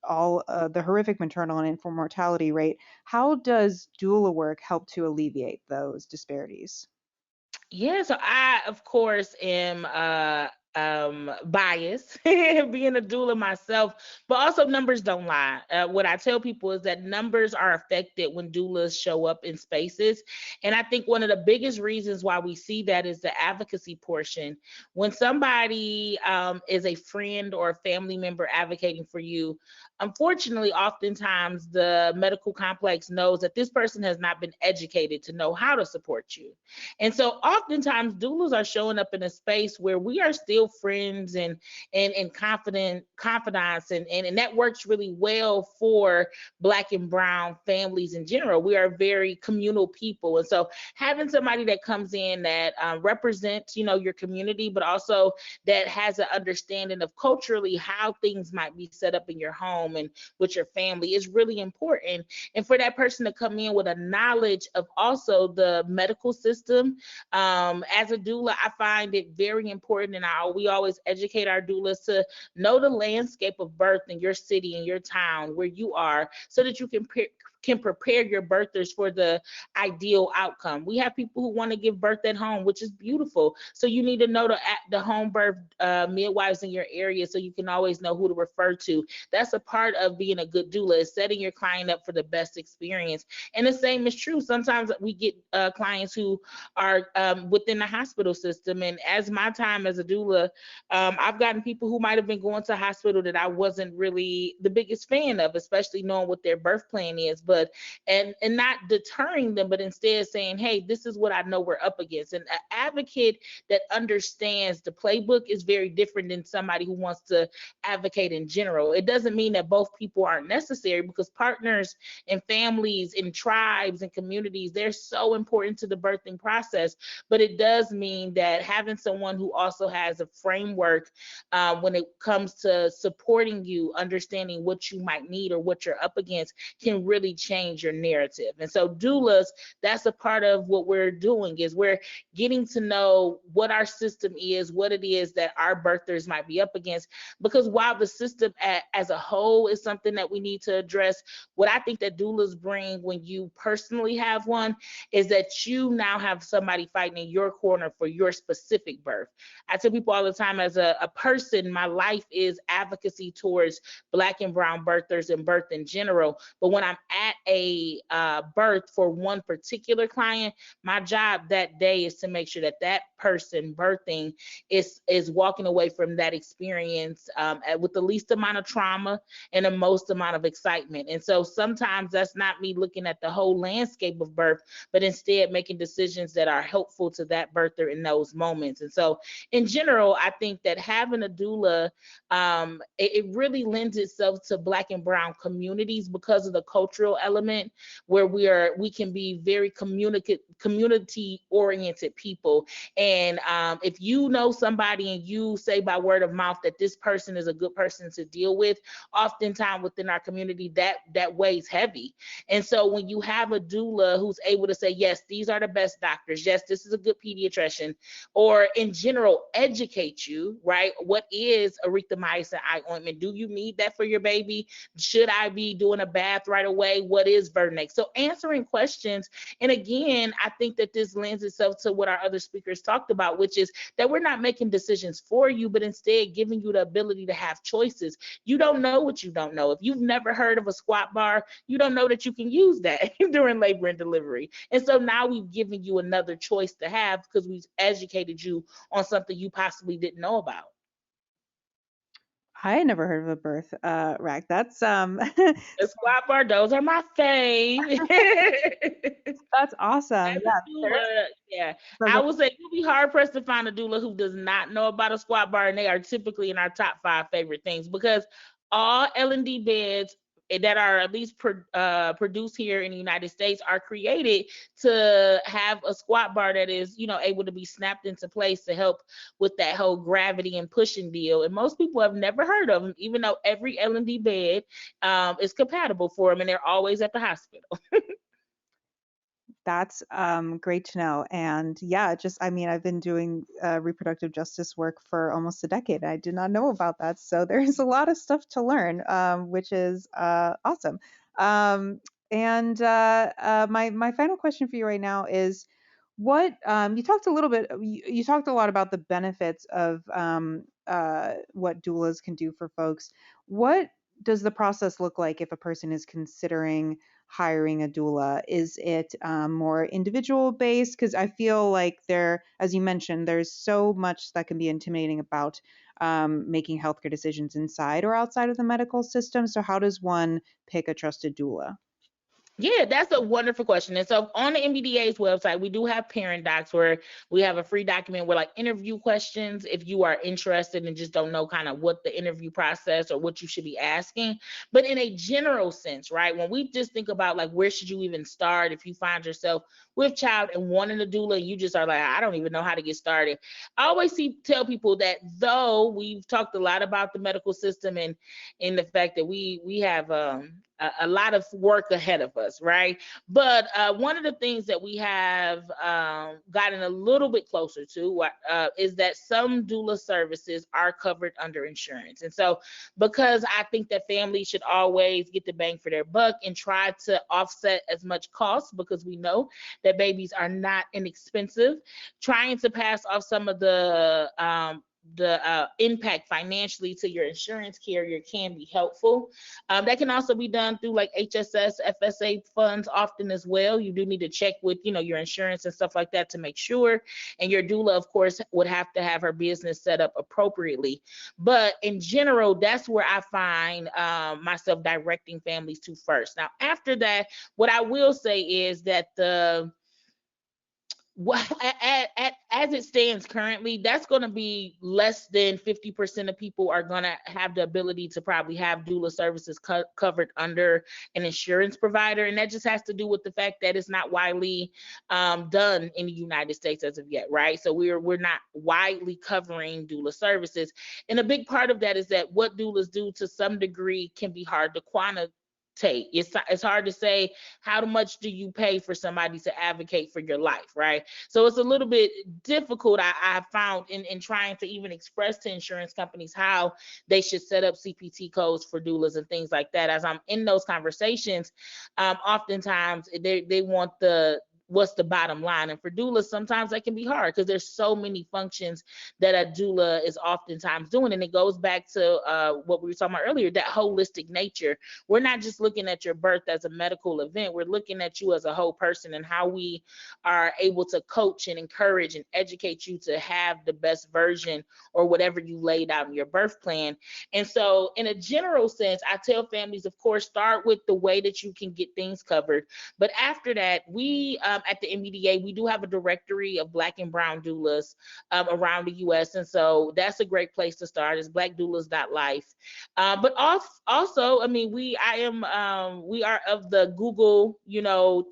S1: all the horrific maternal and infant mortality rate, how does doula work help to alleviate those disparities?
S5: Yeah, so I, of course, am biased being a doula myself, but also numbers don't lie. What I tell people is that numbers are affected when doulas show up in spaces. And I think one of the biggest reasons why we see that is the advocacy portion. When somebody is a friend or a family member advocating for you, unfortunately, oftentimes the medical complex knows that this person has not been educated to know how to support you. And so oftentimes doulas are showing up in a space where we are still build friends and confidence, and that works really well for Black and brown families in general. We are very communal people, and so having somebody that comes in that represents, your community, but also that has an understanding of culturally how things might be set up in your home and with your family is really important. And for that person to come in with a knowledge of also the medical system, as a doula, I find it very important, and we always educate our doulas to know the landscape of birth in your city, in your town, where you are, so that you can prepare your birthers for the ideal outcome. We have people who want to give birth at home, which is beautiful. So you need to know the home birth midwives in your area, so you can always know who to refer to. That's a part of being a good doula, is setting your client up for the best experience. And the same is true. Sometimes we get clients who are within the hospital system. And as my time as a doula, I've gotten people who might have been going to a hospital that I wasn't really the biggest fan of, especially knowing what their birth plan is, but and not deterring them, but instead saying, hey, this is what I know we're up against. And an advocate that understands the playbook is very different than somebody who wants to advocate in general. It doesn't mean that both people aren't necessary, because partners and families and tribes and communities, they're so important to the birthing process. But it does mean that having someone who also has a framework when it comes to supporting you, understanding what you might need or what you're up against, can really change your narrative. And so doulas, that's a part of what we're doing, is we're getting to know what our system is, what it is that our birthers might be up against. Because while the system as a whole is something that we need to address, what I think that doulas bring when you personally have one is that you now have somebody fighting in your corner for your specific birth. I tell people all the time, as a person, my life is advocacy towards Black and brown birthers and birth in general. But when I'm at a birth for one particular client, my job that day is to make sure that that person birthing is walking away from that experience with the least amount of trauma and the most amount of excitement. And so sometimes that's not me looking at the whole landscape of birth, but instead making decisions that are helpful to that birther in those moments. And so in general, I think that having a doula, it really lends itself to Black and brown communities because of the cultural element, where we can be very community oriented people. And if you know somebody and you say by word of mouth that this person is a good person to deal with, oftentimes within our community that weighs heavy. And so when you have a doula who's able to say, yes, these are the best doctors, yes, this is a good pediatrician, or in general educate you, right? What is erythromycin eye ointment? Do you need that for your baby? Should I be doing a bath right away? What is Vernex? So answering questions. And again, I think that this lends itself to what our other speakers talked about, which is that we're not making decisions for you, but instead giving you the ability to have choices. You don't know what you don't know. If you've never heard of a squat bar, you don't know that you can use that during labor and delivery. And so now we've given you another choice to have, because we've educated you on something you possibly didn't know about.
S1: I had never heard of a birth rack. That's
S5: The squat bar, those are my fave.
S1: that's awesome.
S5: As
S1: Yeah,
S5: a doula, yeah,
S1: so
S5: I would say you'll be hard pressed to find a doula who does not know about a squat bar, and they are typically in our top 5 favorite things, because all L&D beds that are at least produced here in the United States are created to have a squat bar that is, able to be snapped into place to help with that whole gravity and pushing deal. And most people have never heard of them, even though every L&D bed is compatible for them, and they're always at the hospital.
S1: that's great to know. And yeah, I've been doing reproductive justice work for almost a decade. I did not know about that. So there's a lot of stuff to learn, which is awesome. And my final question for you right now is, what you talked a little bit, you talked a lot about the benefits of what doulas can do for folks. What does the process look like if a person is considering hiring a doula? Is it more individual based? Because I feel like as you mentioned, there's so much that can be intimidating about making healthcare decisions inside or outside of the medical system. So how does one pick a trusted doula?
S5: Yeah, that's a wonderful question. And so on the MBDA's website, we do have parent docs where we have a free document where like interview questions if you are interested and just don't know kind of what the interview process or what you should be asking. But in a general sense, right? When we just think about like where should you even start if you find yourself with child and wanting a doula, and you just are like, I don't even know how to get started. I always tell people that though we've talked a lot about the medical system and in the fact that we have a lot of work ahead of us, right? But one of the things that we have gotten a little bit closer to is that some doula services are covered under insurance. And so, because I think that families should always get the bang for their buck and try to offset as much cost, because we know that babies are not inexpensive, trying to pass off some of the impact financially to your insurance carrier can be helpful. That can also be done through like HSS, FSA funds often as well. You do need to check with, your insurance and stuff like that to make sure. And your doula, of course, would have to have her business set up appropriately. But in general, that's where I find myself directing families to first. Now, after that, what I will say is that as it stands currently, that's going to be less than 50% of people are going to have the ability to probably have doula services covered under an insurance provider. And that just has to do with the fact that it's not widely done in the United States as of yet, right? So we're not widely covering doula services. And a big part of that is that what doulas do to some degree can be hard to quantitate. It's hard to say how much do you pay for somebody to advocate for your life, right? So it's a little bit difficult, I found, in trying to even express to insurance companies how they should set up CPT codes for doulas and things like that. As I'm in those conversations, oftentimes they want what's the bottom line. And for doulas, sometimes that can be hard because there's so many functions that a doula is oftentimes doing. And it goes back to what we were talking about earlier, that holistic nature. We're not just looking at your birth as a medical event. We're looking at you as a whole person and how we are able to coach and encourage and educate you to have the best version or whatever you laid out in your birth plan. And so in a general sense, I tell families, of course, start with the way that you can get things covered. But after that, we at the MBDA, we do have a directory of Black and Brown doulas around the U.S. And so that's a great place to start, is blackdoulas.life. But also, I mean, we are of the Google,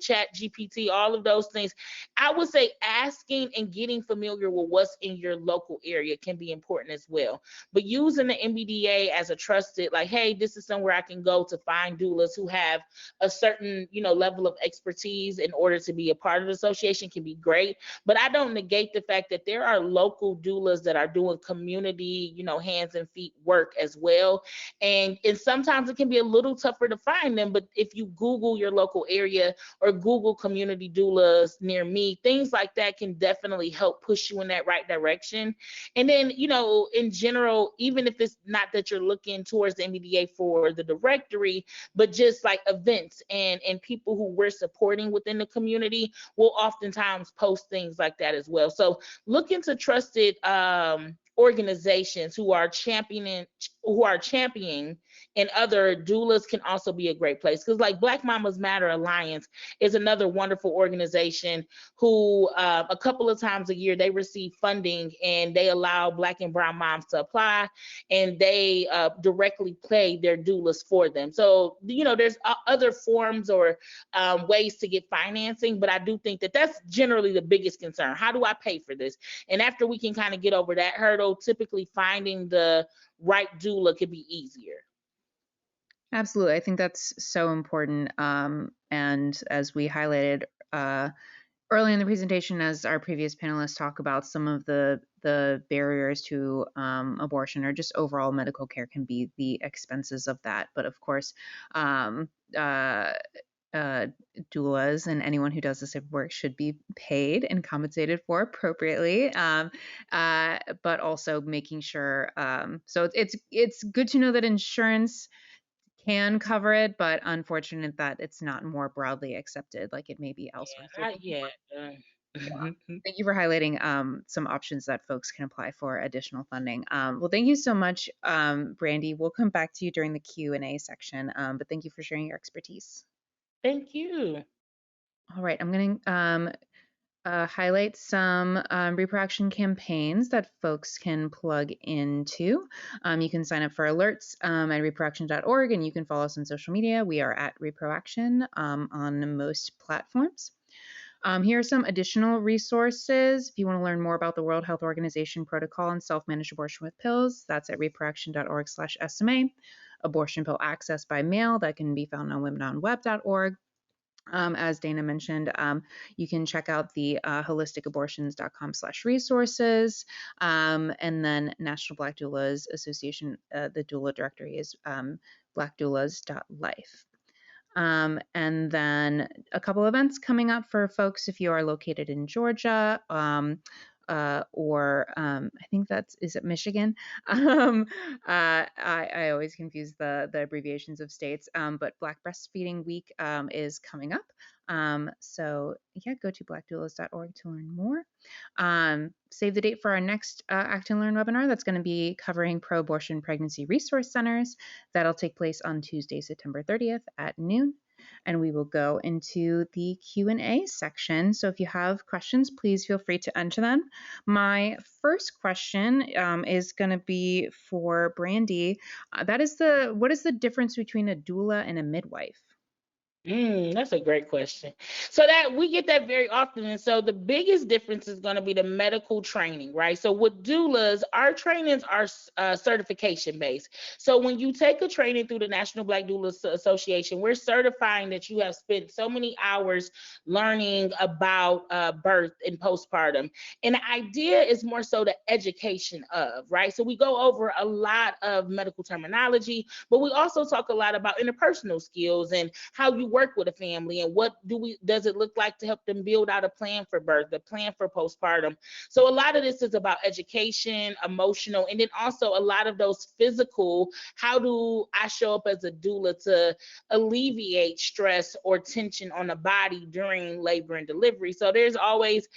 S5: Chat GPT, all of those things. I would say asking and getting familiar with what's in your local area can be important as well. But using the MBDA as a trusted, like, hey, this is somewhere I can go to find doulas who have a certain, level of expertise in order to be a part of the association can be great. But I don't negate the fact that there are local doulas that are doing community, hands and feet work as well. And sometimes it can be a little tougher to find them. But if you Google your local area or Google community doulas near me, things like that can definitely help push you in that right direction. And then, in general, even if it's not that you're looking towards the MBDA for the directory, but just like events and people who we're supporting within the community will oftentimes post things like that as well. So look into trusted organizations who are championing, and other doulas can also be a great place, because like Black Mamas Matter Alliance is another wonderful organization who a couple of times a year they receive funding and they allow Black and Brown moms to apply, and they directly pay their doulas for them. So there's other forms or ways to get financing, but I do think that that's generally the biggest concern. How do I pay for this? And after we can kind of get over that hurdle, typically finding the right doula could be easier.
S1: Absolutely. I think that's so important. And as we highlighted early in the presentation, as our previous panelists talk about, some of the barriers to abortion or just overall medical care can be the expenses of that. But of course, doulas and anyone who does this type of work should be paid and compensated for appropriately, but also making sure. So it's good to know that insurance can cover it, but unfortunate that it's not more broadly accepted like it may be elsewhere.
S5: Yeah.
S1: Thank you for highlighting some options that folks can apply for additional funding. Well, thank you so much, Brandy. We'll come back to you during the Q&A section, but thank you for sharing your expertise.
S5: Thank you.
S1: All right, I'm going to highlight some reproduction campaigns that folks can plug into. You can sign up for alerts at reproaction.org, and you can follow us on social media. We are at Reproaction on most platforms. Here are some additional resources. If you want to learn more about the World Health Organization protocol on self-managed abortion with pills, that's at reproaction.org/SMA. Abortion pill access by mail, that can be found on womenonweb.org. As Dana mentioned, you can check out the holisticabortions.com/resources. And then National Black Doulas Association, the doula directory is blackdoulas.life. And then a couple events coming up for folks if you are located in Georgia. Or I think is it Michigan? I always confuse the abbreviations of states, but Black Breastfeeding Week is coming up. So yeah, go to blackdoulas.org to learn more. Save the date for our next Act and Learn webinar. That's going to be covering pro-abortion pregnancy resource centers. That'll take place on Tuesday, September 30th at noon. And we will go into the Q&A section. So if you have questions, please feel free to enter them. My first question is going to be for Brandy. What is the difference between a doula and a midwife?
S5: That's a great question. So that we get that very often. And so the biggest difference is going to be the medical training, right? So with doulas, our trainings are certification based. So when you take a training through the National Black Doulas Association, we're certifying that you have spent so many hours learning about birth and postpartum. And the idea is more so the education of, right? So we go over a lot of medical terminology, but we also talk a lot about interpersonal skills and how you work with a family and what does it look like to help them build out a plan for birth, a plan for postpartum. So a lot of this is about education, emotional, and then also a lot of those physical. How do I show up as a doula to alleviate stress or tension on the body during labor and delivery? So there's always,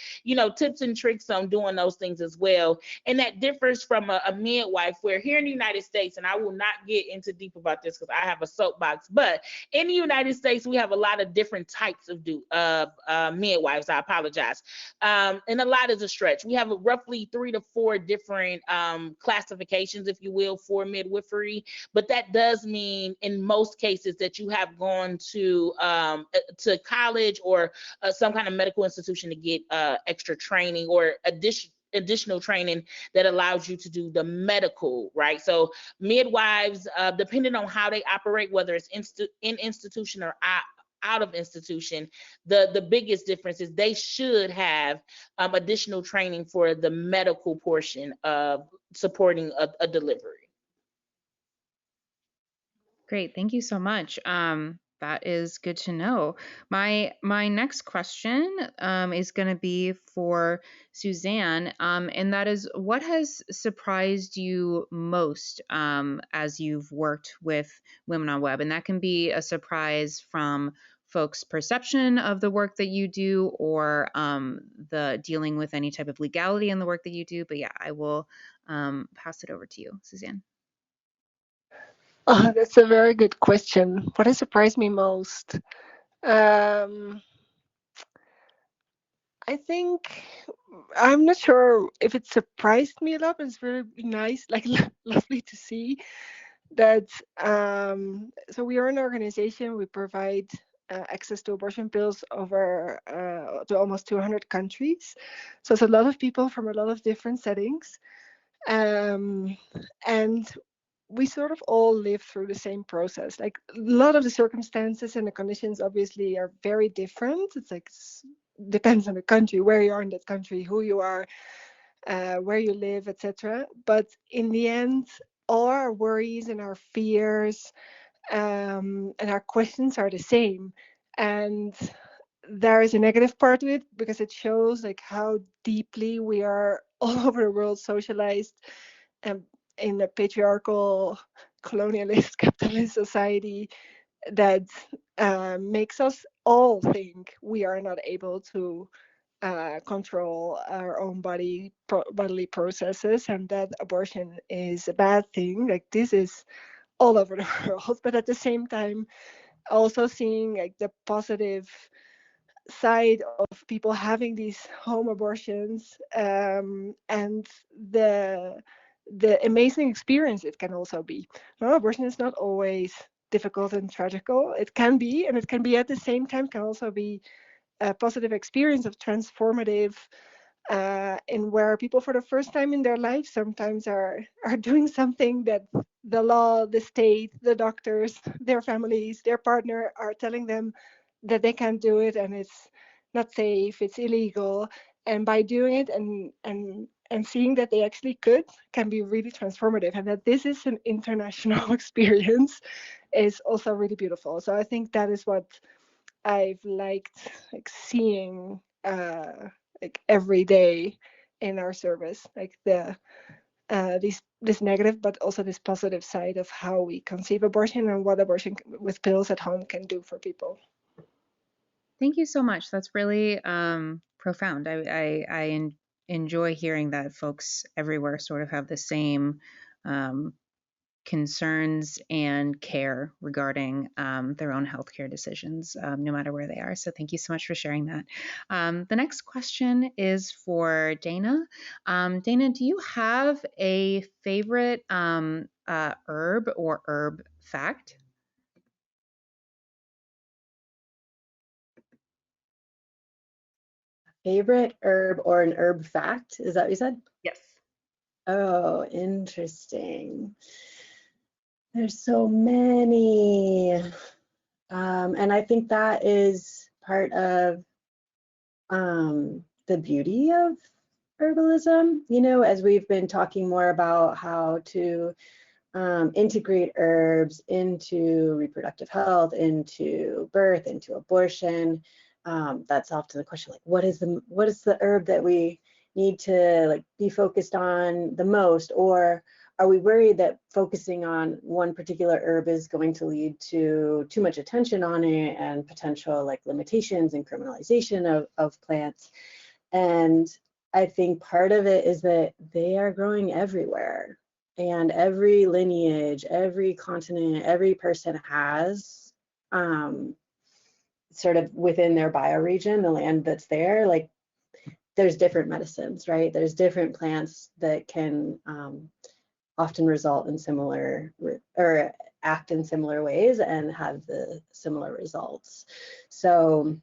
S5: tips and tricks on doing those things as well. And that differs from a midwife, where here in the United States, and I will not get into deep about this because I have a soapbox, but in the United States, we have a lot of different types of midwives. I apologize. And a lot is a stretch. We have roughly 3 to 4 different classifications, if you will, for midwifery. But that does mean in most cases that you have gone to college or some kind of medical institution to get extra training or additional training that allows you to do the medical, right? So midwives, depending on how they operate, whether it's in institution or out of institution, the biggest difference is they should have additional training for the medical portion of supporting a delivery.
S1: Great, thank you so much. That is good to know. My next question is going to be for Suzanne, and that is, what has surprised you most as you've worked with Women on Web? And that can be a surprise from folks' perception of the work that you do, or the dealing with any type of legality in the work that you do. But yeah, I will pass it over to you, Suzanne.
S3: Oh, that's a very good question. What has surprised me most? I think I'm not sure if it surprised me a lot, but it's very nice, like lovely to see that. So we are an organization. We provide access to abortion pills over to almost 200 countries. So it's a lot of people from a lot of different settings, and we sort of all live through the same process. Like, a lot of the circumstances and the conditions obviously are very different. It's like depends on the country, where you are in that country, who you are, where you live, etc. But in the end, all our worries and our fears and our questions are the same. And there is a negative part to it because it shows like how deeply we are all over the world socialized in a patriarchal, colonialist, capitalist society that makes us all think we are not able to control our own bodily processes, and that abortion is a bad thing. Like, this is all over the world, but at the same time, also seeing like the positive side of people having these home abortions, and the amazing experience it can also be. No, abortion is not always difficult and tragical. It can be, and it can be at the same time can also be a positive experience of transformative, in where people for the first time in their life sometimes are doing something that the law, the state, the doctors, their families, their partner are telling them that they can't do it, and it's not safe, it's illegal. And by doing it and seeing that they actually could, can be really transformative, and that this is an international experience is also really beautiful. So I think that is what I've liked, like seeing, like every day in our service, like the this negative but also this positive side of how we conceive abortion and what abortion with pills at home can do for people.
S1: Thank you so much. That's really profound. Enjoy hearing that folks everywhere sort of have the same um, concerns and care regarding their own healthcare decisions, no matter where they are. So thank you so much for sharing that. The next question is for Dana. Dana, do you have a favorite herb or herb fact?
S4: Favorite herb or an herb fact? Is that what you said?
S1: Yes.
S4: Oh, interesting. There's so many. And I think that is part of the beauty of herbalism. You know, as we've been talking more about how to integrate herbs into reproductive health, into birth, into abortion. That's often the question, like, what is the herb that we need to like be focused on the most, or are we worried that focusing on one particular herb is going to lead to too much attention on it and potential like limitations and criminalization of plants? And I think part of it is that they are growing everywhere, and every lineage, every continent, every person has sort of within their bioregion, the land that's there, like there's different medicines, right? There's different plants that can often result in similar or act in similar ways and have the similar results. So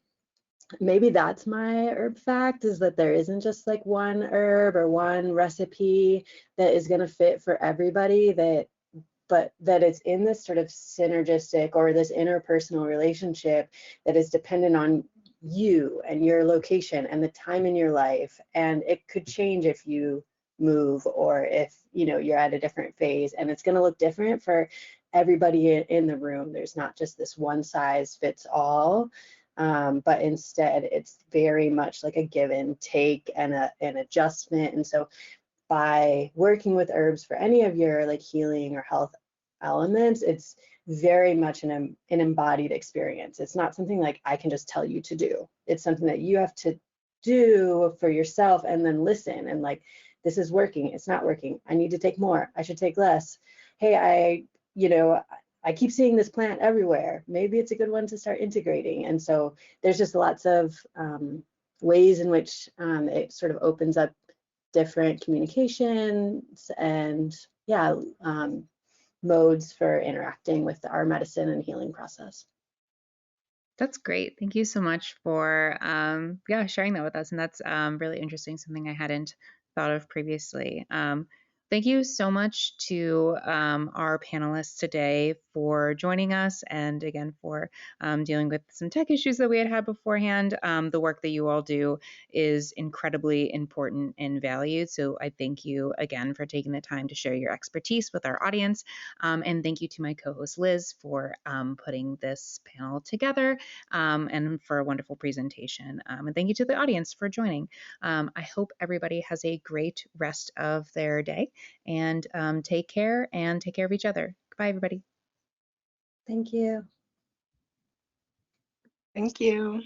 S4: maybe that's my herb fact, is that there isn't just like one herb or one recipe that is going to fit for everybody, but that it's in this sort of synergistic or this interpersonal relationship that is dependent on you and your location and the time in your life. And it could change if you move, or if you're at a different phase, and it's going to look different for everybody in the room. There's not just this one size fits all. But instead it's very much like a give and take and an adjustment. And so by working with herbs for any of your like healing or health elements, it's very much an embodied experience. It's not something like I can just tell you to do. It's something that you have to do for yourself, and then listen and like, this is working, it's not working, I need to take more, I should take less. Hey, I keep seeing this plant everywhere, maybe it's a good one to start integrating. And so there's just lots of ways in which it sort of opens up different communications and modes for interacting with our medicine and healing process.
S1: That's great. Thank you so much for sharing that with us. And that's really interesting, something I hadn't thought of previously. Thank you so much to our panelists today for joining us, and again for dealing with some tech issues that we had beforehand. The work that you all do is incredibly important and valued. So I thank you again for taking the time to share your expertise with our audience. And thank you to my co-host Liz for putting this panel together, and for a wonderful presentation. And thank you to the audience for joining. I hope everybody has a great rest of their day, and take care of each other. Goodbye, everybody.
S4: Thank you.
S3: Thank you.